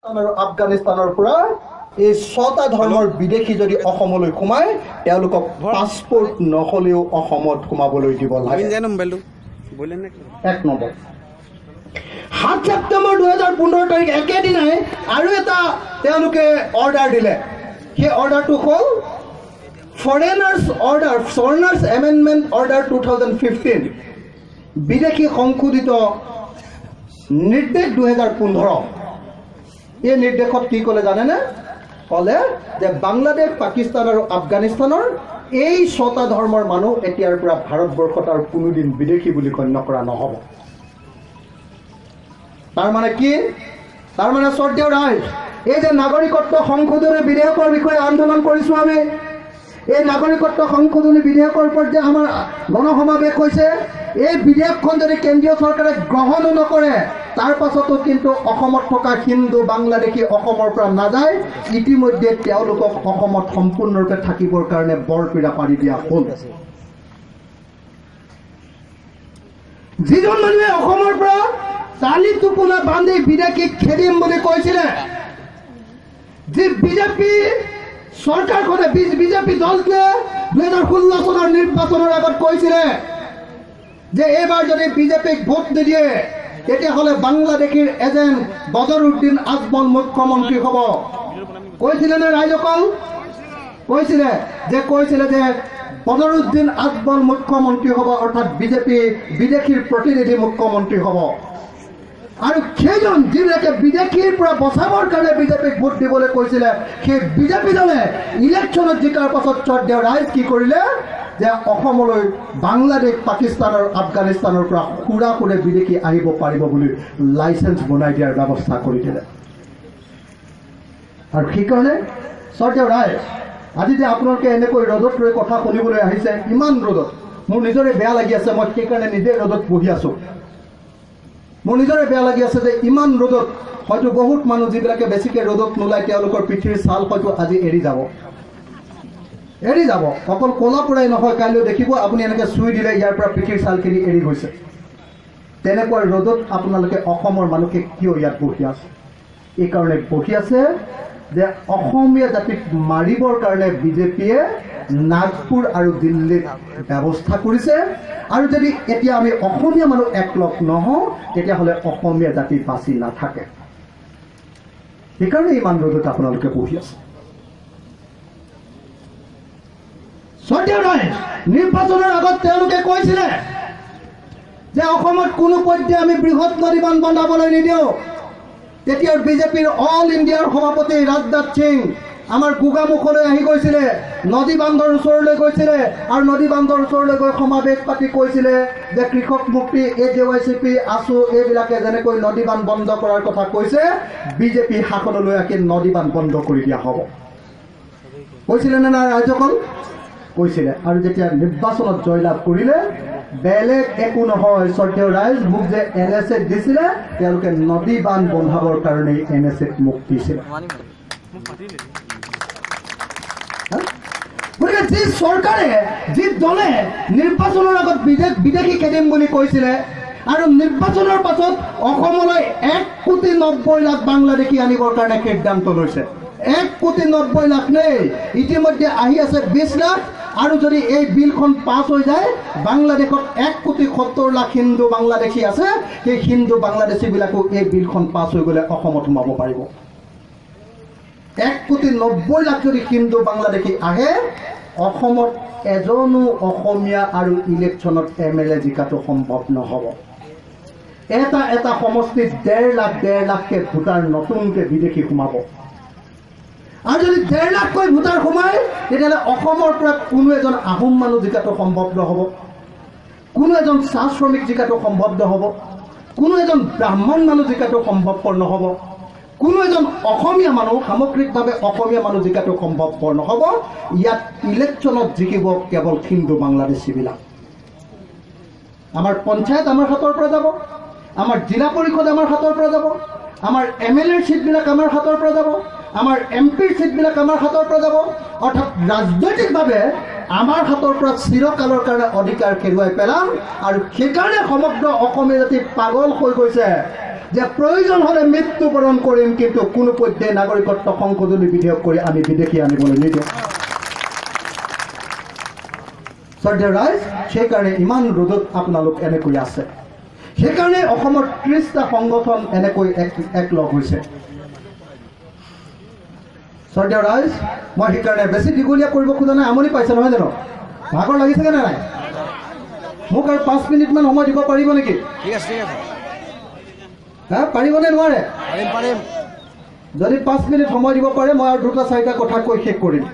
আৰু আফগানিস্তানৰ পৰা এই 6টা ধৰ্মৰ বিদেশী যদি অসমলৈ সোমায় তেওঁলোকক পাছপোৰ্ট নহলেও অসমত সোমাবলৈ দিব লাগে। 1 নম্বৰ 7 ছেপ্টেম্বৰ 2015 তাৰিখ একেদিনাই আৰু এটা তেওঁলোকে অৰ্ডাৰ দিলে। সেই অৰ্ডাৰটো হ'ল ফৰেনাৰ্ছ এমেণ্ডমেণ্ট অৰ্ডাৰ 2015 বিদেশী সংশোধিত নিৰ্দেশ 2015। এই নিৰ্দেশত কি ক'লে জানেনে? ক'লে যে বাংলাদেশ, পাকিস্তান আৰু আফগানিস্তানৰ এই 6টা ধৰ্মৰ মানুহ এতিয়াৰ পৰা ভাৰতবৰ্ষত আৰু কোনোদিন বিদেশী বুলি গণ্য কৰা নহ'ব। তাৰমানে কি? তাৰমানে শ্ৰদ্ধেয় ৰাইজ, এই যে নাগৰিকত্ব সংশোধনী বিধেয়কৰ বিষয়ে আন্দোলন কৰিছোঁ আমি, এই নাগৰিকত্ব সংশোধনী বিধেয়কৰ ওপৰত যে আমাৰ গণসমাৱেশ হৈছে, এই বিধেয়কখন যদি কেন্দ্ৰীয় চৰকাৰে গ্ৰহণো নকৰে তাৰ পাছতো কিন্তু অসমত থকা হিন্দু বাংলাদেশী অসমৰ পৰা নাযায়। ইতিমধ্যে তেওঁলোকক অসমত সম্পূৰ্ণৰূপে থাকিবৰ কাৰণে বৰপীৰা পাৰি দিয়া হ'ল। যিজন মানুহে অসমৰ পৰা চালি টোপোলা বান্ধি বিদেশীক খেদিম বুলি কৈছিলে, যি বিজেপি চৰকাৰখনে বিজেপি দলটোৱে 2016 চনৰ নিৰ্বাচনৰ আগত কৈছিলে যে এইবাৰ যদি বিজেপিক ভোট নিদিয়ে তেতিয়াহ'লে বাংলাদেশীৰ এজেণ্ট বদৰুদ্দিন আজমল মুখ্যমন্ত্ৰী হ'ব। কৈছিলে নে ৰাইজসকল? কৈছিলে যে বদৰুদ্দিন আজমল মুখ্যমন্ত্ৰী হ'ব, অৰ্থাৎ বিজেপি বিদেশীৰ প্ৰতিনিধি মুখ্যমন্ত্ৰী হ'ব। আৰু সেইজন যিবিলাকে বিদেশীৰ পৰা বচাবৰ কাৰণে বিজেপিক ভোট দিবলৈ কৈছিলে, সেই বিজেপি দলে ইলেকশ্যনত জিকাৰ পাছত শ্ৰদ্ধেয় ৰাইজ কি কৰিলে যে অসমলৈ বাংলাদেশ, পাকিস্তান আৰু আফগানিস্তানৰ পৰা সুৰে বিদেশী আহিব পাৰিব বুলি লাইচেঞ্চ বনাই দিয়াৰ ব্যৱস্থা কৰি দিলে। আৰু সেইকাৰণে শ্ৰদ্ধেয় ৰাইজ, আজি যে আপোনালোকে এনেকৈ ৰ'দত ৰৈ কথা শুনিবলৈ আহিছে, ইমান ৰ'দত মোৰ নিজৰে বেয়া লাগি আছে। মই সেইকাৰণে নিজে ৰ'দত বহি আছোঁ। মোৰ নিজৰে বেয়া লাগি আছে যে ইমান ৰ'দত হয়তো বহুত মানুহ যিবিলাকে বেছিকৈ ৰ'দত নোলায় তেওঁলোকৰ পিঠিৰ ছাল হয়তো আজি এৰি যাব। অকল ক'লাপুৰাই নহয়, কাইলৈ দেখিব আপুনি এনেকৈ চুই দিলে ইয়াৰ পৰা পিঠিৰ ছালখিনি এৰি গৈছে। তেনেকুৱা ৰ'দত আপোনালোকে অসমৰ মানুহে কিয় ইয়াত বহি আছে? এইকাৰণে বহি আছে যে অসমীয়া জাতিক মাৰিবৰ কাৰণে বিজেপিয়ে নাগপুৰ আৰু দিল্লীত ব্যৱস্থা কৰিছে। আৰু যদি এতিয়া আমি অসমীয়া মানুহ একলগ নহওঁ তেতিয়াহ'লে অসমীয়া জাতি বাচি নাথাকে। সেইকাৰণে ইমান ৰ'দত আপোনালোকে বহি আছে। শ্ৰদ্ধেয় ৰাইজ, নিৰ্বাচনৰ আগত তেওঁলোকে কৈছিলে যে অসমত কোনো পৰ্যায়ে আমি বৃহৎ নদী বান্ধ বনাবলৈ নিদিওঁ। তেতিয়াৰ বিজেপিৰ অল ইণ্ডিয়াৰ সভাপতি ৰাজনাথ সিং আমাৰ গোগামুখলৈ আহি গৈছিলে, নদী বান্ধৰ ওচৰলৈ গৈছিলে আৰু নদী বান্ধৰ ওচৰলৈ গৈ সমাৱেশ পাতি কৈছিলে যে কৃষক মুক্তি, AJYCP, আছু এইবিলাকে যেনেকৈ নদী বান্ধ বন্ধ কৰাৰ কথা কৈছে, বিজেপি শাসনলৈ আহি নদী বান্ধ বন্ধ কৰি দিয়া হ'ব। কৈছিলে নে নাই ৰাজ্যখন? কৈছিলে। আৰু যেতিয়া নিৰ্বাচনত জয়লাভ কৰিলে বেলেগ একো নহয় শ্ৰদ্ধেয় ৰাইজ, মোক যে NSA দিছিলে তেওঁলোকে নদী বান্ধ বন্ধাবৰ কাৰণে NSAক মোক দিছিলে। গতিকে যি চৰকাৰে, যি দলে নিৰ্বাচনৰ আগত বিদেশী খেদিম বুলি কৈছিলে আৰু নিৰ্বাচনৰ পাছত অসমলৈ 1,90,00,000 বাংলাদেশী আনিবৰ কাৰণে সিদ্ধান্ত লৈছে। 1,90,00,000 নেই, ইতিমধ্যে আহি আছে 20 লাখ। আৰু যদি এই বিলখন পাছ হৈ যায়, বাংলাদেশত 1,70,00,000 হিন্দু বাংলাদেশী আছে। সেই হিন্দু বাংলাদেশীবিলাকো এই বিলখন পাছ হৈ গ'লে অসমত সোমাব পাৰিব। 1,90,00,000 যদি হিন্দু বাংলাদেশী আহে, অসমত এজনো অসমীয়া আৰু ইলেকশ্যনত MLA জিকাটো সম্ভৱ নহ'ব। এটা সমষ্টিত 1.5 লাখকৈ ভোটাৰ নতুনকৈ বিদেশী সোমাব। আৰু যদি 1.5 লাখকৈ ভোটাৰ সোমায় তেতিয়াহ'লে অসমৰ পৰা কোনো এজন আহোম মানুহ জিকাটো সম্ভৱ নহ'ব, কোনো এজন চাহ শ্ৰমিক জিকাটো সম্ভৱ নহ'ব, কোনো এজন ব্ৰাহ্মণ মানুহ জিকাটো সম্ভৱপৰ নহ'ব, কোনো এজন অসমীয়া মানুহ, সামগ্ৰিকভাৱে অসমীয়া মানুহ জিকাটো সম্ভৱপৰ নহ'ব। ইয়াত ইলেকশ্যনত জিকিব কেৱল হিন্দু বাংলাদেশীবিলাক। আমাৰ পঞ্চায়ত আমাৰ হাতৰ পৰা যাব, আমাৰ জিলা পৰিষদ আমাৰ হাতৰ পৰা যাব, আমাৰ MLAৰ চিটবিলাক আমাৰ হাতৰ পৰা যাব, আমাৰ MPৰ চিটবিলাক আমাৰ হাতৰ পৰা যাব। অৰ্থাৎ ৰাজনৈতিকভাৱে আমাৰ হাতৰ পৰা চিৰকালৰ কাৰণে অধিকাৰ হেৰুৱাই পেলাম। আৰু সেইকাৰণে সমগ্ৰ অসমীয়া জাতি পাগল হৈ গৈছে। যে প্ৰয়োজন হ'লে মৃত্যুবৰণ কৰিম, কিন্তু কোনো পধ্যে নাগৰিকত্ব সংশোধনী বিধেয়ক কৰি আমি বিদেশী আনিবলৈ নিদিওঁ। শ্ৰদ্ধেয় ৰাইজ, সেইকাৰণে ইমান ৰ'দত আপোনালোক এনেকৈ আছে। সেইকাৰণে অসমৰ 30টা সংগঠন এনেকৈ একলগ হৈছে। শ্ৰদ্ধেয় ৰাইজ, মই সেইকাৰণে বেছি দীঘলীয়া কৰিব খোজা নাই। আমনি পাইছে নহয় জানো? ভাগৰ লাগিছেগে নে নাই? মোক আৰু 5 মিনিটমান সময় দিব পাৰিব নেকি? ঠিক আছে, ঠিক আছে। হা, পাৰিবনে নোৱাৰে? পাৰিম, পাৰিম। যদি 5 মিনিট সময় দিব পাৰে, মই আৰু 2-4টা কথা কৈ শেষ কৰিম।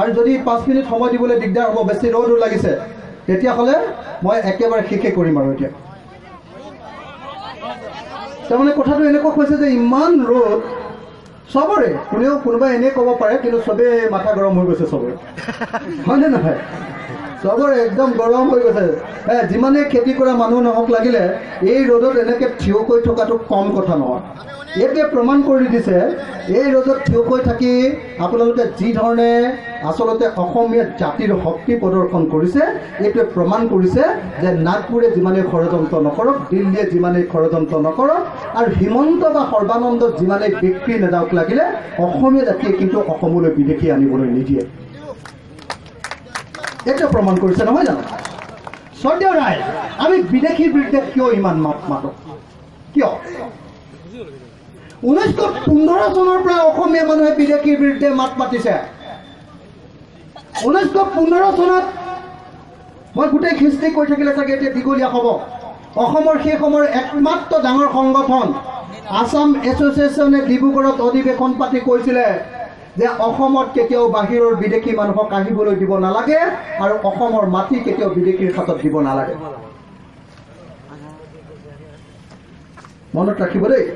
আৰু যদি 5 মিনিট সময় দিবলৈ দিগদাৰ হ'ব, বেছি ৰ'দো লাগিছে, তেতিয়াহ'লে মই একেবাৰে শেষে কৰিম। আৰু এতিয়া তাৰমানে কথাটো এনেকুৱা হৈছে যে ইমান ৰ'দ চবৰে, কোনোবাই এনেই ক'ব পাৰে, কিন্তু চবেই মাথা গৰম হৈ গৈছে চবৰে, হয়নে নহয়? চবৰে একদম গৰম হৈ গৈছে। যিমানে খেতি কৰা মানুহ নহওক লাগিলে এই ৰ'দত এনেকৈ থিয় হৈ থকাটো কম কথা নহয়। এইটোৱে প্ৰমাণ কৰি দিছে, এই ৰ'দত থিয় হৈ থাকি আপোনালোকে যি ধৰণে আচলতে অসমীয়া জাতিৰ শক্তি প্ৰদৰ্শন কৰিছে, এইটোৱে প্ৰমাণ কৰিছে যে নাগপুৰে যিমানেই ষড়যন্ত্ৰ নকৰক, দিল্লীয়ে যিমানেই ষড়যন্ত্ৰ নকৰক, আৰু হিমন্ত বা সৰ্বানন্দ যিমানেই বিক্ৰী নেযাওক লাগিলে, অসমীয়া জাতিয়ে কিন্তু অসমলৈ বিদেশী আনিবলৈ নিদিয়ে। এইটো প্ৰমাণ কৰিছে, নহয় জানো? শ্ৰদ্ধেয় ৰাইজ, আমি বিদেশীৰ বিৰুদ্ধে কিয় ইমান মাত মাতো? কিয়? 1915 চনৰ পৰা অসমীয়া মানুহে বিদেশীৰ বিৰুদ্ধে মাত মাতিছে। 1915 চনত, মই গোটেই হিষ্ট্ৰী কৈ থাকিলে চাগে এতিয়া দীঘলীয়া হ'ব, অসমৰ সেই সময়ৰ একমাত্ৰ ডাঙৰ সংগঠন আসাম এছ'চিয়েশ্যনে ডিব্ৰুগড়ত অধিৱেশন পাতি কৈছিলে যে অসমত কেতিয়াও বাহিৰৰ বিদেশী মানুহক আহিবলৈ দিব নালাগে, আৰু অসমৰ মাটি কেতিয়াও বিদেশীৰ হাতত দিব নালাগে। মনত ৰাখিব দেই।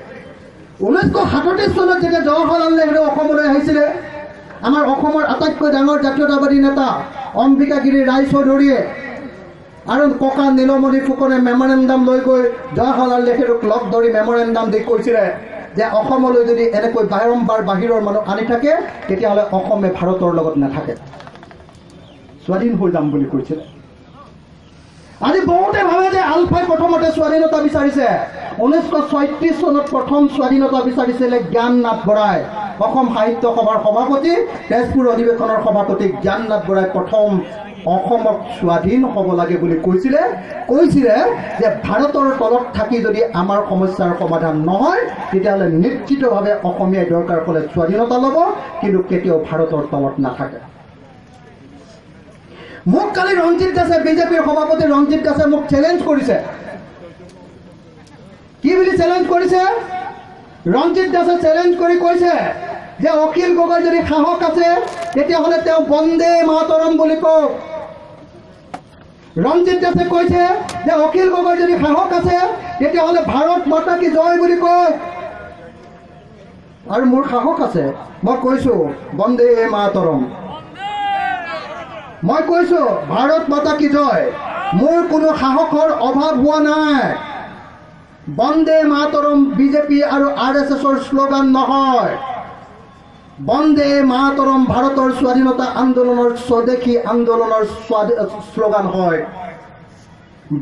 1937 চনত যেতিয়া জৱাহৰলাল নেহৰু অসমলৈ আহিছিলে, আমাৰ অসমৰ আটাইতকৈ ডাঙৰ জাতীয়তাবাদী নেতা অম্বিকাগিৰি ৰায়চৌধুৰীয়ে আৰু ককা নীলমণি ফুকনে মেমৰেণ্ডাম লৈ গৈ জৱাহৰলাল নেহৰুক লগ ধৰি মেমৰেণ্ডাম দি কৈছিলে যে অসমলৈ যদি এনেকৈ বাৰম্বাৰ বাহিৰৰ মানুহ আনি থাকে, তেতিয়াহ'লে অসমে ভাৰতৰ লগত নাথাকে, স্বাধীন হৈ যাম বুলি কৈছিলে। আজি বহুতে ভাবে যে আলফাই প্ৰথমতে স্বাধীনতা বিচাৰিছে। 1936 চনত প্ৰথম স্বাধীনতা বিচাৰিছিলে জ্ঞাননাথ বৰাই, অসম সাহিত্য সভাৰ সভাপতি, তেজপুৰ অধিৱেশনৰ সভাপতি জ্ঞাননাথ বৰাই প্ৰথম অসমক স্বাধীন হ'ব লাগে বুলি কৈছিলে যে ভাৰতৰ তলত থাকি যদি আমাৰ সমস্যাৰ সমাধান নহয়, তেতিয়াহ'লে নিশ্চিতভাৱে অসমীয়াই দৰকাৰ হ'লে স্বাধীনতা ল'ব, কিন্তু কেতিয়াও ভাৰতৰ তলত নাথাকে। মোক কালি ৰঞ্জিত দাসে, বিজেপিৰ সভাপতি ৰঞ্জিত দাসে মোক চেলেঞ্জ কৰিছে। কি বুলি চেলেঞ্জ কৰিছে? ৰঞ্জিত দাসে চেলেঞ্জ কৰি কৈছে যে অখিল গগৈ যদি সাহস আছে, তেতিয়াহ'লে তেওঁ বন্দে মাতৰম বুলি কওক। ৰঞ্জিত দাসে কৈছে যে অখিল গগৈ যদি সাহস আছে, তেতিয়াহ'লে ভাৰত মাতা কি জয় বুলি কওক। আৰু মোৰ সাহস আছে, মই কৈছো বন্দে মাতৰম, মই কৈছো ভাৰত মাতা কি জয়। মোৰ কোনো সাহসৰ অভাৱ হোৱা নাই। বন্দে মাতৰম বিজেপি আৰু RSSৰ শ্লোগান নহয়। বন্দে মাতৰম ভাৰতৰ স্বাধীনতা আন্দোলনৰ স্বদেশী আন্দোলনৰ শ্লোগান হয়।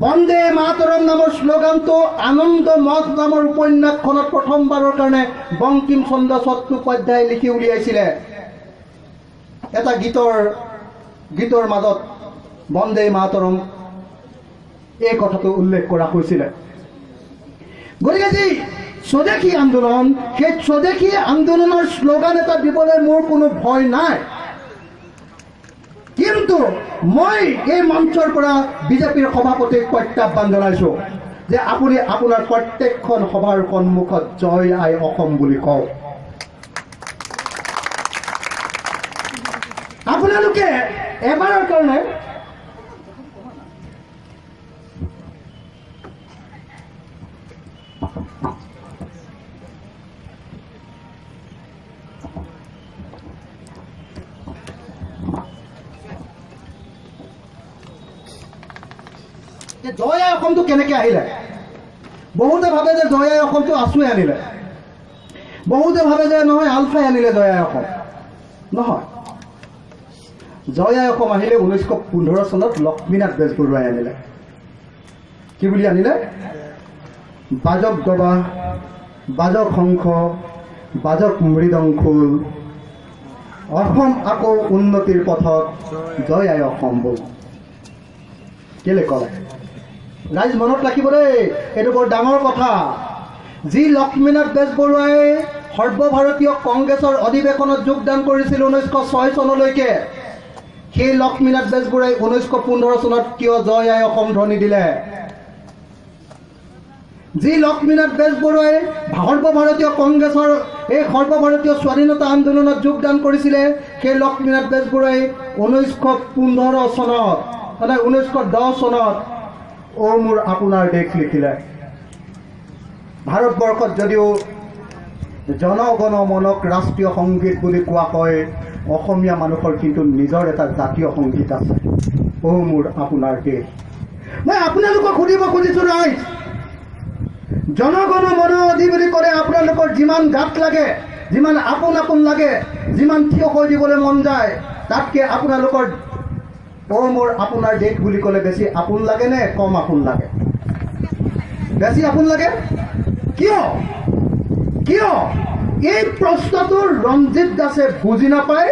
বন্দে মাতৰম নামৰ শ্লোগানটো আনন্দ মঠ নামৰ উপন্যাসখনত প্ৰথমবাৰৰ কাৰণে বংকিম চন্দ্ৰ চট্টোপাধ্যায় লিখি উলিয়াইছিলে। এটা গীতৰ মাজত বন্দে মাতৰম এই কথাটো উল্লেখ কৰা হৈছিলে। গতিকে যি স্বদেশী আন্দোলন, সেই স্বদেশী আন্দোলনৰ শ্লোগান এটা দিবলৈ মোৰ কোনো ভয় নাই। কিন্তু মই এই মঞ্চৰ পৰা বিজেপিৰ সভাপতিক প্ৰত্যাহ্বান জনাইছো যে আপুনি আপোনাৰ প্ৰত্যেকখন সভাৰ সন্মুখত জয় আই অসম বুলি কওক। আপোনালোকে এবাৰৰ কাৰণে জয় আই অসমটো কেনেকে আহিলে? বহুতে ভাবে যে জয় আই অসমটো আছুৱে আনিলে, বহুতে ভাবে যে নহয় আলফাই আনিলে জয় আই অসম। নহয়, জয় আই অসম আহিলে 1915 চনত লক্ষ্মীনাথ বেজবৰুৱাই আনিলে। কি বুলি আনিলে? বাজক দবা বাজক শংখ, বাজক মৃদংখোল, অসম আকৌ উন্নতিৰ পথত, জয় আই অসম বল। কেলে ক'লে ৰাইজ মনত ৰাখিব দেই, এইটো বৰ ডাঙৰ কথা। যি লক্ষ্মীনাথ বেজবৰুৱাই সৰ্বভাৰতীয় কংগ্ৰেছৰ অধিৱেশনত যোগদান কৰিছিল 1906 চনলৈকে, সেই লক্ষ্মীনাথ বেজবৰুৱাই 1915 চনত কিয় জয় আই অসম ধ্বনি দিলে? যি লক্ষ্মীনাথ বেজবৰুৱাই সৰ্বভাৰতীয় কংগ্ৰেছৰ এই সৰ্বভাৰতীয় স্বাধীনতা আন্দোলনত যোগদান কৰিছিলে, সেই লক্ষ্মীনাথ বেজবৰুৱাই 1915 চনত মানে 1910 চনত অ মোৰ আপোনাৰ দেশ লিখিলে। ভাৰতবৰ্ষত যদিও জনগণ মনক ৰাষ্ট্ৰীয় সংগীত বুলি কোৱা হয়, অসমীয়া মানুহৰ কিন্তু নিজৰ এটা জাতীয় সংগীত আছে, অ মোৰ আপোনাৰ দেশ। মই আপোনালোকক সুধিব খুজিছো ৰাইজ, জনগণ মন অধি বুলি ক'লে আপোনালোকৰ যিমান গাত লাগে, যিমান আপোন আপোন লাগে, যিমান থিয় হৈ দিবলৈ মন যায়, তাতকৈ আপোনালোকৰ অ মোৰ আপোনাৰ দেশ বুলি ক'লে বেছি আপোন লাগে নে কম আপোন লাগে? বেছি আপোন লাগে। কিয়? কিয়? এই প্ৰশ্নটো ৰঞ্জিত দাসে বুজি নাপায়,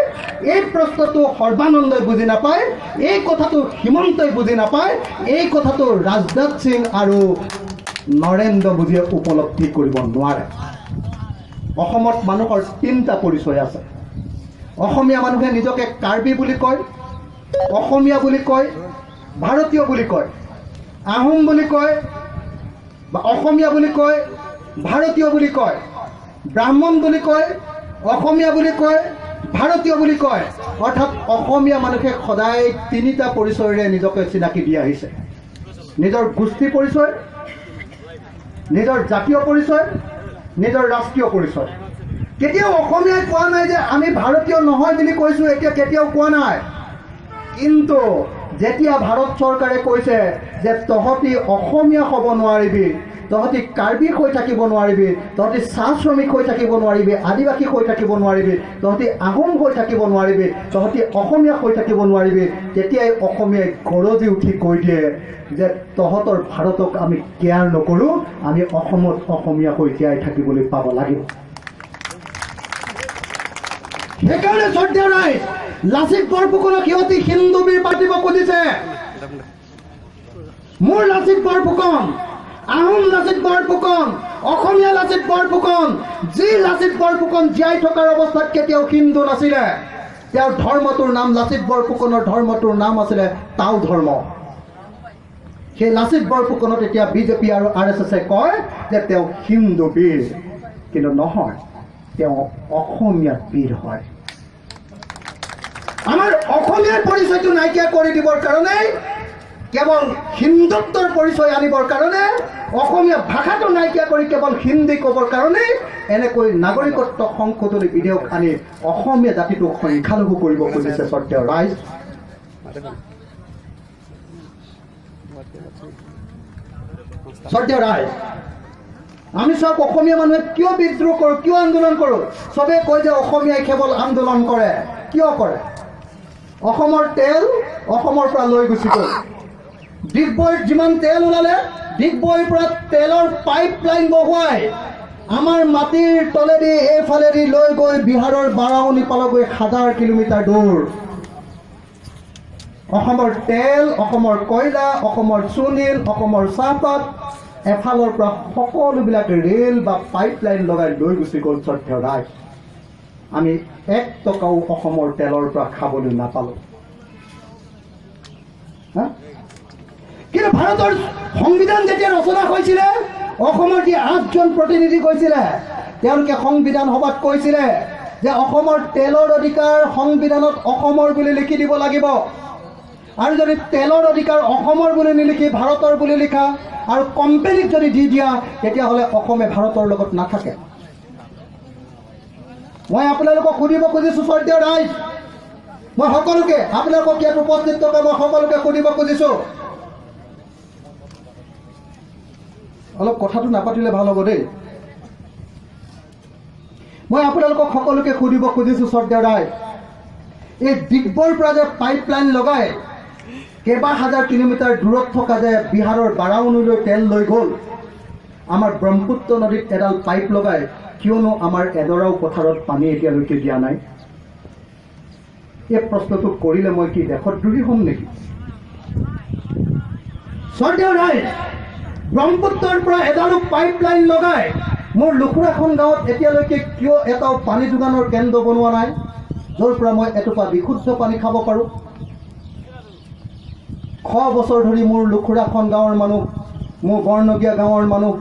এই প্ৰশ্নটো সৰ্বানন্দই বুজি নাপায়, এই কথাটো হিমন্তই বুজি নাপায়, এই কথাটো ৰাজনাথ সিং আৰু নৰেন্দ্ৰ মোদীয়ে উপলব্ধি কৰিব নোৱাৰে। অসমত মানুহৰ তিনিটা পৰিচয় আছে। অসমীয়া মানুহে নিজকে কাৰ্বি বুলি কয়, অসমীয়া বুলি কয়, ভাৰতীয় বুলি কয়, আহোম বুলি কয় বা অসমীয়া বুলি কয়, ভাৰতীয় বুলি কয়, ব্ৰাহ্মণ বুলি কয়, অসমীয়া বুলি কয়, ভাৰতীয় বুলি কয়। অৰ্থাৎ অসমীয়া মানুহে সদায় তিনিটা পৰিচয়েৰে নিজকে চিনাকি দি আহিছে। নিজৰ গোষ্ঠী পৰিচয়, নিজৰ জাতীয় পৰিচয়, নিজৰ ৰাষ্ট্ৰীয় পৰিচয়। কেতিয়াও অসমীয়াই কোৱা নাই যে আমি ভাৰতীয় নহয় বুলি কৈছোঁ, এতিয়া কেতিয়াও কোৱা নাই। কিন্তু যেতিয়া ভাৰত চৰকাৰে কৈছে যে তহঁতি অসমীয়া হ'ব নোৱাৰিবি, তহঁতি কাৰ্বি হৈ থাকিব নোৱাৰিবি, তহঁতি চাহ শ্ৰমিক হৈ থাকিব নোৱাৰিবি, আদিবাসী হৈ থাকিব নোৱাৰিবি, তহঁতি আহোম হৈ থাকিব নোৱাৰিবি, তহঁতি অসমীয়া হৈ থাকিব নোৱাৰিবি, তেতিয়াই অসমীয়াই গৰজি উঠি কৈ দিয়ে যে তহঁতৰ ভাৰতক আমি কেয়াৰ নকৰোঁ, আমি অসমত অসমীয়া হৈ জীয়াই থাকিবলৈ পাব লাগিব। সেইকাৰণে শ্ৰদ্ধেয় ৰাইজ, লাচিত বৰফুকনক সিহঁতি হিন্দু বীৰ পাতিব খুজিছে। মোৰ লাচিত বৰফুকন, আহোম লাচিত বৰফুকন, অসমীয়া লাচিত বৰফুকন, যি লাচিত বৰফুকন জীয়াই থকাৰ অৱস্থাত কেতিয়াও হিন্দু নাছিলে। তেওঁৰ ধৰ্মটোৰ নাম, লাচিত বৰফুকনৰ ধৰ্মটোৰ নাম আছিলে টাও ধৰ্ম। সেই লাচিত বৰফুকনত এতিয়া বিজেপি আৰু RSSে কয় যে তেওঁ হিন্দু বীৰ, কিন্তু নহয়, তেওঁ অসমীয়া বীৰ হয়। আমাৰ অসমীয়াৰ পৰিচয়টো নাইকিয়া কৰি দিবৰ কাৰণে, কেৱল হিন্দুত্বৰ পৰিচয় আনিবৰ কাৰণে, অসমীয়া ভাষাটো নাইকিয়া কৰি কেৱল হিন্দী ক'বৰ কাৰণে এনেকৈ নাগৰিকত্ব সংশোধনী বিধেয়ক আনি অসমীয়া জাতিটোক সংখ্যালঘু কৰিব খুজিছে শ্ৰদ্ধেয় ৰাইজ। শ্ৰদ্ধেয় ৰাইজ, আমি চাওক অসমীয়া মানুহে কিয় বিদ্ৰোহ কৰোঁ, কিয় আন্দোলন কৰোঁ? চবে কয় যে অসমীয়াই কেৱল আন্দোলন কৰে। কিয় কৰে? অসমৰ তেল অসমৰ পৰা লৈ গুচি গ'ল। ডিগবৈত যিমান তেল ওলালে, ডিগবৈৰ পৰা তেলৰ পাইপ লাইন বহুৱাই আমাৰ মাটিৰ তলেদি এইফালেদি লৈ গৈ বিহাৰৰ বাৰাউনী পালগৈ 1000 কিলোমিটাৰ দূৰ। অসমৰ তেল, অসমৰ কয়লা, অসমৰ চুনিল, অসমৰ চাহপাত এফালৰ পৰা সকলোবিলাক ৰেল বা পাইপ লাইন লগাই লৈ গুচি গ'ল। শ্ৰদ্ধেয় ৰাইজ, আমি 1 টকাও অসমৰ তেলৰ পৰা খাবলৈ নাপালোঁ। কিন্তু ভাৰতৰ সংবিধান যেতিয়া ৰচনা হৈছিলে, অসমৰ যি 8জন প্ৰতিনিধি গৈছিলে, তেওঁলোকে সংবিধান সভাত কৈছিলে যে অসমৰ তেলৰ অধিকাৰ সংবিধানত অসমৰ বুলি লিখি দিব লাগিব। আৰু যদি তেলৰ অধিকাৰ অসমৰ বুলি নিলিখি ভাৰতৰ বুলি লিখা আৰু কোম্পানীক যদি দি দিয়া, তেতিয়াহ'লে অসমে ভাৰতৰ লগত নাথাকে। মই আপোনালোকক সুধিব খুজিছোঁ শ্ৰদ্ধেয় ৰাইজ, মই সকলোকে, আপোনালোকক ইয়াত উপস্থিত থকা মই সকলোকে সুধিব খুজিছোঁ, অলপ কথাটো নাপাতিলে ভাল হ'ব দেই। মই আপোনালোকক সকলোকে সুধিব খুজিছোঁ শ্ৰদ্ধেয় ৰাইজ, এই ডিগবৈৰ পৰা যে পাইপ লাইন লগাই কেইবা হাজাৰ কিলোমিটাৰ দূৰত থকা যে বিহাৰৰ বাৰাউনীলৈ তেল লৈ গ'ল, আমাৰ ব্ৰহ্মপুত্ৰ নদীত এডাল পাইপ লগাই কিয়নো আমাৰ এডৰাও পথাৰত পানী এতিয়ালৈকে দিয়া নাই? এই প্ৰশ্নটো কৰিলে মই কি দেশদ্ৰোহী হ'ম নেকি? স্বৰ্গীয় ৰাইজ, ব্ৰহ্মপুত্ৰৰ পৰা এডালো পাইপ লাইন লগাই মোৰ লুকুৰাখন গাঁৱত এতিয়ালৈকে কিয় এটাও পানী যোগানৰ কেন্দ্ৰ বনোৱা নাই, য'ৰ পৰা মই এটোপা বিশুদ্ধ পানী খাব পাৰোঁ? 100 বছৰ ধৰি মোৰ লুকুৰাখন গাঁৱৰ মানুহ, মোৰ বৰনগীয়া গাঁৱৰ মানুহ,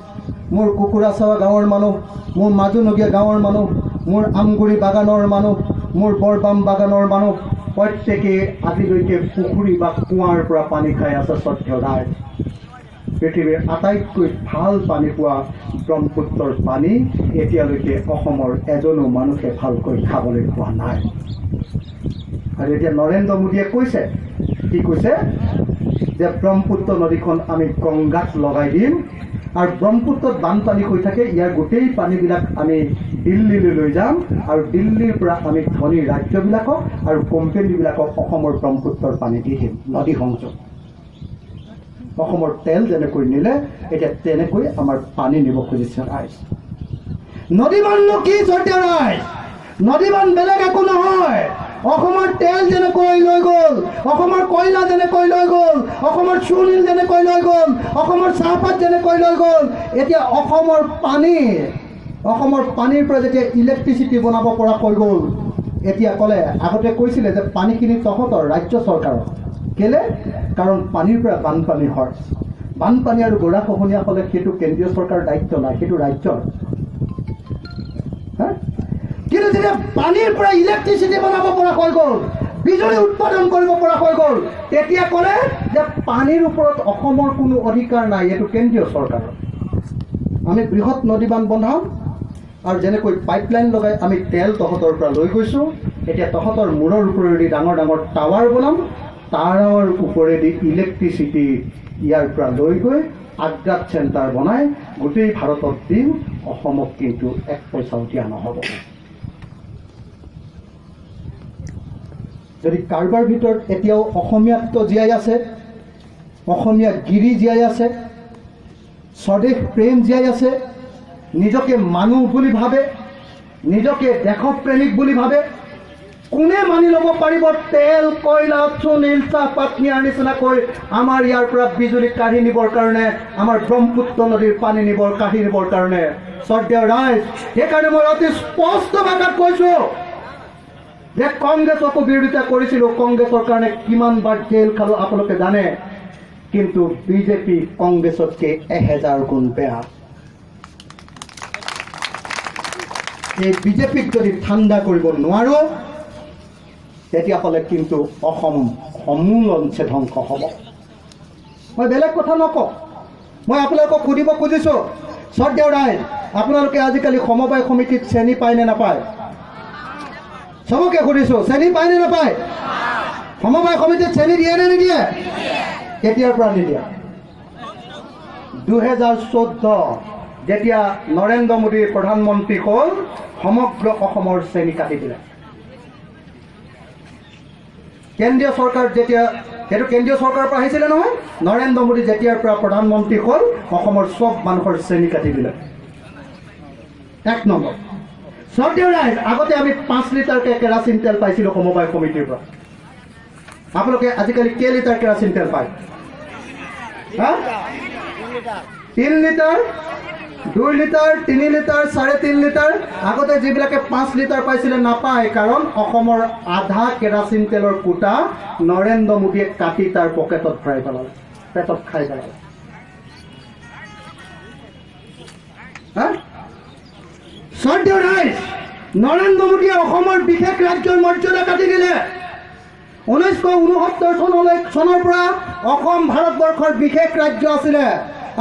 মোৰ কুকুৰাচাৱা গাঁৱৰ মানুহ, মোৰ মাজুনগীয়া গাঁৱৰ মানুহ, মোৰ আমগুৰি বাগানৰ মানুহ, মোৰ বৰবাম বাগানৰ মানুহ প্ৰত্যেকেই আজিলৈকে পুখুৰী বা কুঁৱাৰ পৰা পানী খাই আছে। স্বৰ্গীয় ৰাইজ, পৃথিৱীৰ আটাইতকৈ ভাল পানী পোৱা ব্ৰহ্মপুত্ৰৰ পানী এতিয়ালৈকে অসমৰ এজনো মানুহে ভালকৈ খাবলৈ পোৱা নাই। আৰু এতিয়া নৰেন্দ্ৰ মোদীয়ে কৈছে, কি কৈছে যে ব্ৰহ্মপুত্ৰ নদীখন আমি গংগাত লগাই দিম আৰু ব্ৰহ্মপুত্ৰত বানপানী হৈ থাকে, ইয়াৰ গোটেই পানীবিলাক আমি দিল্লীলৈ লৈ যাম আৰু দিল্লীৰ পৰা আমি ধনী ৰাজ্যবিলাকক আৰু কোম্পানীবিলাকক অসমৰ ব্ৰহ্মপুত্ৰৰ পানী দি দিম। নদী সংযোগ, অসমৰ তেল যেনেকৈ নিলে এতিয়া তেনেকৈ আমাৰ পানী নিব খুজিছে ৰাইজ। নদীবাননো কি স্বৰ্গীয় ৰাইজ? নদীবান বেলেগ একো নহয়। অসমৰ তেল যেনেকৈ লৈ গ'ল, অসমৰ কয়লা যেনেকৈ লৈ গ'ল, অসমৰ চুনিল যেনেকৈ লৈ গ'ল, অসমৰ চাহপাত যেনেকৈ লৈ গ'ল, এতিয়া অসমৰ পানীৰ পৰা যেতিয়া ইলেক্ট্ৰিচিটি বনাব পৰা হৈ গ'ল, এতিয়া ক'লে, আগতে কৈছিলে যে পানীখিনি তহঁতৰ ৰাজ্য চৰকাৰৰ। কেলে? কাৰণ পানীৰ পৰা বানপানী হয়। বানপানী আৰু গৰাখহনীয়া হ'লে সেইটো কেন্দ্ৰীয় চৰকাৰৰ দায়িত্ব নাই, সেইটো ৰাজ্যৰ। কিন্তু যেতিয়া পানীৰ পৰা ইলেক্ট্ৰিচিটি বনাব পৰা হৈ গ'ল, বিজুলী উৎপাদন কৰিব পৰা হৈ গ'ল, তেতিয়া ক'লে যে পানীৰ ওপৰত অসমৰ কোনো অধিকাৰ নাই, এইটো কেন্দ্ৰীয় চৰকাৰৰ। আমি বৃহৎ নদীবান বন্ধাম আৰু যেনেকৈ পাইপলাইন লগাই আমি তেল তহঁতৰ পৰা লৈ গৈছোঁ, এতিয়া তহঁতৰ মূৰৰ ওপৰেদি ডাঙৰ ডাঙৰ টাৱাৰ বনাম, টাৱাৰ ওপৰেদি ইলেক্ট্ৰিচিটি ইয়াৰ পৰা লৈ গৈ আগ্ৰাত চেণ্টাৰ বনাই গোটেই ভাৰতত দিম, অসমক কিন্তু 1 পইচাও দিয়া নহ'ব। যদি কাৰোবাৰ ভিতৰত এতিয়াও অসমীয়াত্ব জীয়াই আছে, অসমীয়া গিৰি জীয়াই আছে, স্বদেশ প্ৰেম জীয়াই আছে, নিজকে মানুহ বুলি ভাবে, নিজকে দেশপ্ৰেমিক বুলি ভাবে, কোনে মানি ল'ব পাৰিব তেল, কয়লা, চুনিল, চাহপাত নিয়াৰ নিচিনাকৈ আমাৰ ইয়াৰ পৰা বিজুলী কাঢ়ি নিবৰ কাৰণে, আমাৰ ব্ৰহ্মপুত্ৰ নদীৰ পানী কাঢ়ি নিবৰ কাৰণে? স্বৰ্গীয় ৰাইজ, সেইকাৰণে মই অতি স্পষ্ট ভাষাত কৈছোঁ যে কংগ্ৰেছকো বিৰোধিতা কৰিছিলোঁ, কংগ্ৰেছৰ কাৰণে কিমানবাৰ জেল খালোঁ আপোনালোকে জানে, কিন্তু বিজেপি কংগ্ৰেছতকৈ 1000 গুণ বেয়া। এই বিজেপিক যদি ঠাণ্ডা কৰিব নোৱাৰোঁ, তেতিয়াহ'লে কিন্তু অসম সমূলঞ্চে ধ্বংস হ'ব। মই বেলেগ কথা নকওঁ, মই আপোনালোকক সুধিব খুজিছোঁ, স্বৰ্গীয় ৰাইজ, আপোনালোকে আজিকালি সমবায় সমিতিত চেনি পায় নে নাপায়? চবকে সুধিছোঁ, চেনি পায় নে নাপায়? সমবায় সমিতিত চেনি দিয়ে নে নিদিয়ে? কেতিয়াৰ পৰা নিদিয়ে? 2014 যেতিয়া নৰেন্দ্ৰ মোদী প্ৰধানমন্ত্ৰী হ'ল, সমগ্ৰ অসমৰ চেনি কাটি দিলে। কেন্দ্ৰীয় চৰকাৰ যেতিয়া, সেইটো কেন্দ্ৰীয় চৰকাৰৰ পৰা আহিছিলে নহয়, নৰেন্দ্ৰ মোদী যেতিয়াৰ পৰা প্ৰধানমন্ত্ৰী হ'ল, অসমৰ চব মানুহৰ চেনি কাটি দিলে। 1 নম্বৰ। স্বৰ্গীয় ৰাইজ, আগতে আমি 5 লিটাৰকৈ কেৰাচিন তেল পাইছিলোঁ সমবায় সমিতিৰ পৰা। আপোনালোকে আজিকালি কেই লিটাৰ কেৰাচিন তেল পায়? 3 লিটাৰ, 2 লিটাৰ, 3 লিটাৰ, 3.5 লিটাৰ। আগতে যিবিলাকে 5 লিটাৰ পাইছিলে নাপায়, কাৰণ অসমৰ আধা কেৰাচিন তেলৰ কোটা নৰেন্দ্ৰ মোদীয়ে কাটি তাৰ পকেটত ভৰাই পেলালে, পেটত খাই পেলালে। স্বৰ্গীয় ৰাইজ, নৰেন্দ্ৰ মোদীয়ে অসমৰ বিশেষ ৰাজ্যৰ মৰ্যাদা কাটি দিলে। 1969 চনৰ পৰা অসম ভাৰতবৰ্ষৰ বিশেষ ৰাজ্য আছিলে,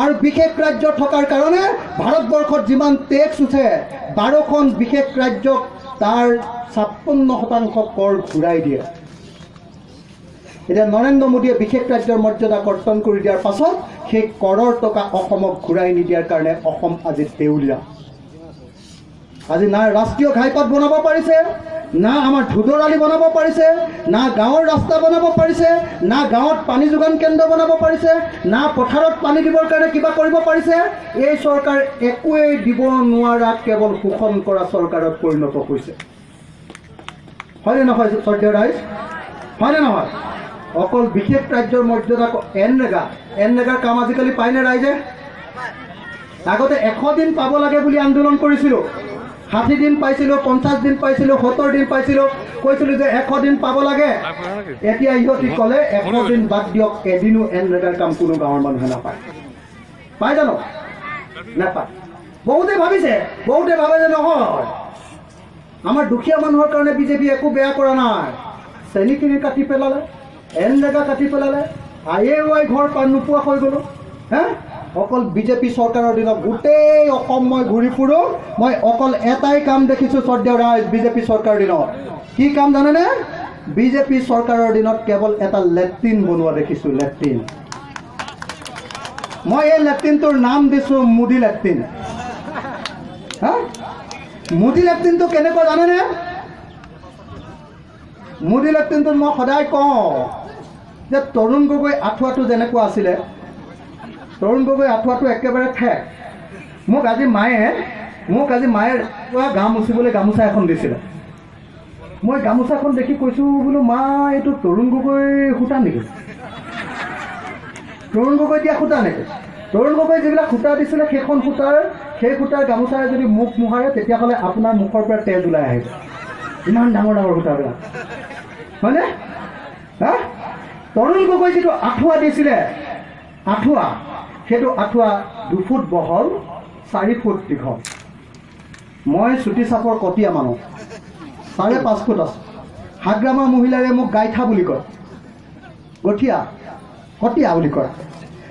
আৰু বিশেষ ৰাজ্য থকাৰ কাৰণে ভাৰতবৰ্ষত যিমান টেক্স উঠে, 12খন বিশেষ ৰাজ্যক তাৰ 56% কৰ ঘূৰাই দিয়ে। এতিয়া নৰেন্দ্ৰ মোদীয়ে বিশেষ ৰাজ্যৰ মৰ্যাদা কৰ্তন কৰি দিয়াৰ পাছত সেই কৰৰ টকা অসমক ঘূৰাই নিদিয়াৰ কাৰণে অসম আজি দেউলীয়া। আজি না ৰাষ্ট্ৰীয় ঘাইপথ বনাব পাৰিছে, না আমাৰ ধুদৰ আলি বনাব পাৰিছে, না গাঁৱৰ ৰাস্তা বনাব পাৰিছে, না গাঁৱত পানী যোগান কেন্দ্ৰ বনাব পাৰিছে, না পথাৰত পানী দিবৰ কাৰণে কিবা কৰিব পাৰিছে। এই চৰকাৰ একোৱেই দিব নোৱাৰা কেৱল শোষণ কৰা চৰকাৰত পৰিণত হৈছে। হয়নে নহয় শ্ৰদ্ধেয় ৰাইজ? হয়নে নহয়? অকল বিশেষ ৰাজ্যৰ মৰ্যাদা এনৰেগাৰ কাম আজিকালি পায়নে ৰাইজে? আগতে 100 দিন পাব লাগে বুলি আন্দোলন কৰিছিলোঁ, 60 দিন পাইছিলোঁ, 50 দিন পাইছিলোঁ, 70 দিন পাইছিলোঁ, কৈছিলোঁ যে 100 দিন পাব লাগে। এতিয়া ইহঁতি ক'লে 100 দিন বাদ দিয়ক, এদিনো এনৰেগাৰ কাম কোনো গাঁৱৰ মানুহে নাপায়। পায় জানো? নাপায়। বহুতে ভাবে যে নহয়, আমাৰ দুখীয়া মানুহৰ কাৰণে বিজেপি একো বেয়া কৰা নাই। চেনীখিনি কাটি পেলালে, এনৰেগা কাটি পেলালে, IAY ঘৰ নোপোৱা হৈ গ'লো। হে, অকল বিজেপি চৰকাৰৰ দিনত গোটেই অসম মই ঘূৰি ফুৰোঁ, মই অকল এটাই কাম দেখিছোঁ শ্ৰদ্ধেয় ৰাইজ বিজেপি চৰকাৰৰ দিনত। কি কাম জানেনে? বিজেপি চৰকাৰৰ দিনত কেৱল এটা লেট্ৰিন বনোৱা দেখিছোঁ, লেট্ৰিন। মই এই লেট্ৰিনটোৰ নাম দিছোঁ মোদী লেট্ৰিন। হা, মোদী লেট্ৰিনটো কেনেকুৱা জানেনে? মোদী লেট্ৰিনটোত মই সদায় কওঁ যে তৰুণ গগৈ আঁঠুৱাটো যেনেকুৱা আছিলে, তৰুণ গগৈ আঁঠুৱাটো একেবাৰে ঠেক। মোক আজি মায়ে গা মুচিবলৈ গামোচা এখন দিছিলে। মই গামোচাখন দেখি কৈছোঁ, বোলো মা এইটো তৰুণ গগৈ সূতা নেকি? তৰুণ গগৈ দিয়া সূতা নেকি? তৰুণ গগৈ যিবিলাক সূতা দিছিলে সেই সূতাৰ গামোচাৰে যদি মুখ মোহাৰে তেতিয়াহ'লে আপোনাৰ মুখৰ পৰা তেজ ওলাই আহিব। ইমান ডাঙৰ ডাঙৰ সূতাবিলাক, হয়নে? হা, তৰুণ গগৈ যিটো আঁঠুৱা দিছিলে, সেইটো আঁঠুৱা 2 ফুট বহল, 4 ফুট দীঘল। মই চুটি চাপৰ কটীয়া মানুহ, 5.5 ফুট আছোঁ। হাগ্ৰামা মহিলাৰে মোক গাইঠা বুলি কয়, কটীয়া বুলি কয়।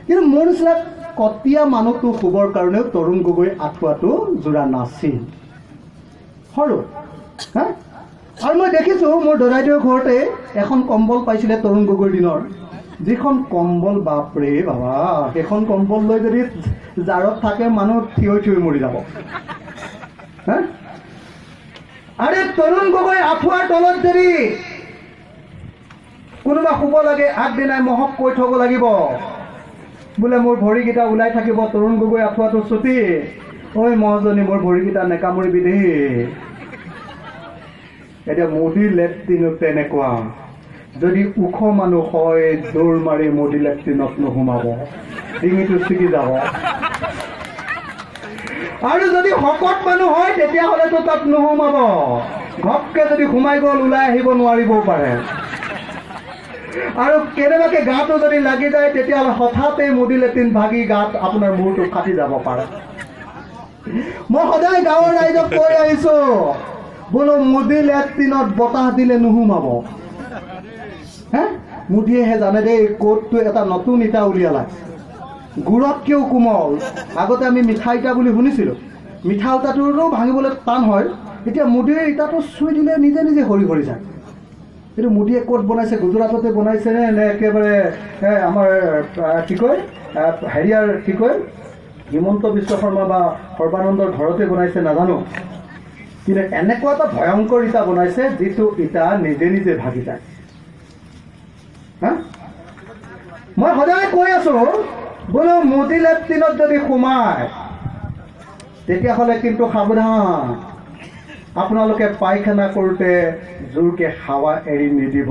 কিন্তু মোৰ নিচিনা কটীয়া মানুহটো শুবৰ কাৰণেও তৰুণ গগৈ আঁঠুৱাটো যোৰা নাছিল, সৰু। হা, আৰু মই দেখিছোঁ মোৰ দদাইদেউৰ ঘৰতে এখন কম্বল পাইছিলে তৰুণ গগৈৰ দিনৰ, যিখন কম্বল বাপৰে বাবা, সেইখন কম্বল লৈ যদি জাৰত থাকে মানুহ থিয় মৰি যাব। হা, আৰে তৰুণ গগৈ আঁঠুৱাৰ তলত যদি কোনোবা শুব লাগে, আগদিনাই মহক কৈ থ'ব লাগিব বোলে মোৰ ভৰিকেইটা ওলাই থাকিব, তৰুণ গগৈ আঁঠুৱাটো চুটি, ঐ মহজনী মোৰ ভৰিকেইটা নেকামুৰিবি দেই। এতিয়া মোদী লেট্ৰিনো তেনেকুৱা, যদি ওখ মানুহ হয় দৌৰ মাৰি মোদী লেট্ৰিনত নোসোমাব, ডিঙিটো ছিগি যাব। আৰু যদি শকত মানুহ হয় তেতিয়াহ'লেতো তাত নোসোমাব, ঘপকে যদি সোমাই গ'ল ওলাই আহিব নোৱাৰিবও পাৰে। আৰু কেনেবাকে গাটো যদি লাগি যায় তেতিয়াহ'লে হঠাতে মোদী লেট্ৰিন ভাগি গাত আপোনাৰ মূৰটো ফাটি যাব পাৰে। মই সদায় গাঁৱৰ ৰাইজক কৈ আহিছোঁ, বোলো মোদী লেট্ৰিনত বতাহ দিলে নোসোমাব। হে, মোদীয়েহে জানে দেই ক'তটো এটা নতুন ইটা উলিয়ালা, গুড়তকৈও কোমল। আগতে আমি মিঠা ইটা বুলি শুনিছিলোঁ, মিঠা ইটাটোৰো ভাঙিবলৈ টান হয়। এতিয়া মোদীৰ ইটাটো চুই দিলে নিজে নিজে সৰি সৰি যায়। কিন্তু মোদীয়ে ক'ত বনাইছে, গুজৰাটতে বনাইছেনে নে একেবাৰে আমাৰ কি কয় হিমন্ত বিশ্ব শৰ্মা বা সৰ্বানন্দৰ ঘৰতে বনাইছে নাজানো, কিন্তু এনেকুৱা এটা ভয়ংকৰ ইটা বনাইছে যিটো ইটা নিজে নিজে ভাগি যায়। হা, মই সদায় কৈ আছোঁ, বোলো মোদী লেট্ৰিনত যদি সোমায় তেতিয়াহ'লে কিন্তু সাৱধান, আপোনালোকে পায়খানা কৰোঁতে জোৰকে হাৱা এৰি নিদিব।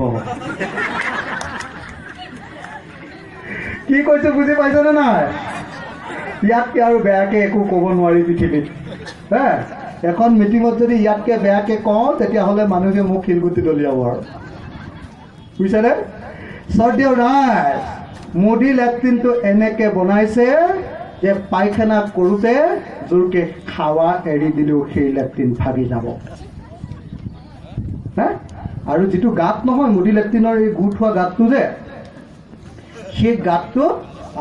কি কৈছোঁ বুজি পাইছেনে নাই? ইয়াতকৈ আৰু বেয়াকৈ একো ক'ব নোৱাৰি পৃথিৱীত। হে, এখন মিটিঙত যদি ইয়াতকৈ বেয়াকৈ কওঁ তেতিয়াহ'লে মানুহে মোক শিলগুটি দলিয়াব আৰু, বুজিছেনে? শ্ৰদ্ধেয় ৰাইজ, মোদী লেট্ৰিনটো এনেকৈ বনাইছে যে পায়খানা কৰোঁতে জোৰকৈ হাৱা এৰি দিলেও সেই লেট্ৰিন ভাগি যাব। হা, আৰু যিটো গাঁত নহয় মোদী লেট্ৰিনৰ, এই গোট হোৱা গাঁতটো যে, সেই গাঁতটো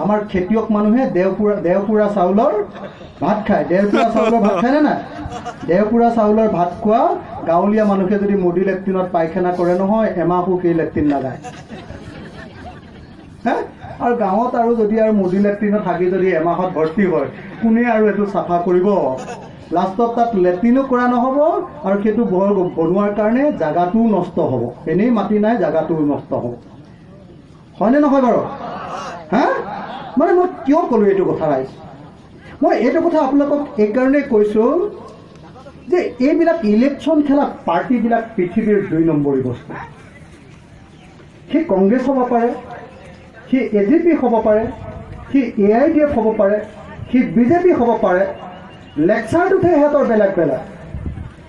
আমাৰ খেতিয়ক মানুহে দেওপুৰা চাউলৰ ভাত খায়। দেওপুৰা চাউলৰ ভাত খায়নে নাই? দেওপুৰা চাউলৰ ভাত খোৱা গাঁৱলীয়া মানুহে যদি মোদী লেট্ৰিনত পায়খানা কৰে নহয়, এমাহো সেই লেট্ৰিন নাযায়। হা, আৰু গাঁৱত আৰু যদি আৰু মোদী লেট্ৰিনত থাকি যদি এমাহত ভৰ্তি হয়, কোনে আৰু এইটো চাফা কৰিব? লাষ্টত তাত লেট্ৰিনো কৰা নহ'ব আৰু সেইটো বনোৱাৰ কাৰণে জাগাটোও নষ্ট হ'ব। এনেই মাটি নাই, জাগাটোও নষ্ট হ'ব। হয়নে নহয় বাৰু? হা, মানে মই কিয় ক'লোঁ এইটো কথা ৰাইজ? মই এইটো কথা আপোনালোকক এইকাৰণেই কৈছোঁ যে এইবিলাক ইলেকশ্যন খেলা পাৰ্টিবিলাক পৃথিৱীৰ 2 নম্বৰী বস্তু। সি কংগ্ৰেছ হ'ব পাৰে, সি AGP হ'ব পাৰে, সি AIDF হ'ব পাৰে, সি BJP হ'ব পাৰে। লেকচাৰটোতহে সিহঁতৰ বেলেগ বেলেগ,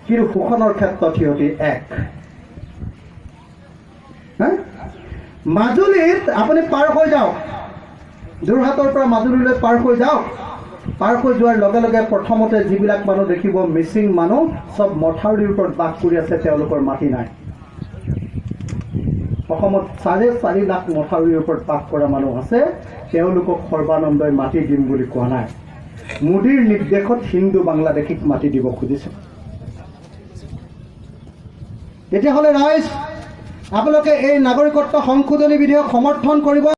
কিন্তু শোষণৰ ক্ষেত্ৰত সিহঁতি এক। মাজুলীত আপুনি পাৰ হৈ যাওক, যোৰহাটৰ পৰা মাজুলীলৈ পাৰ হৈ যাওক। পাৰ হৈ যোৱাৰ লগে লগে প্ৰথমতে যিবিলাক মানুহ দেখিব, মিচিং মানুহ, চব মথাউৰিৰ ওপৰত বাস কৰি আছে, তেওঁলোকৰ মাটি নাই। অসমত 4.5 লাখ মথাউৰিৰ ওপৰত বাস কৰা মানুহ আছে, তেওঁলোকক সৰ্বানন্দই মাটি দিম বুলি কোৱা নাই। মোদীৰ নিৰ্দেশত হিন্দু বাংলাদেশীক মাটি দিব খুজিছে। তেতিয়াহ'লে ৰাইজ, আপোনালোকে এই নাগৰিকত্ব সংশোধনী বিধেয়ক সমৰ্থন কৰিব।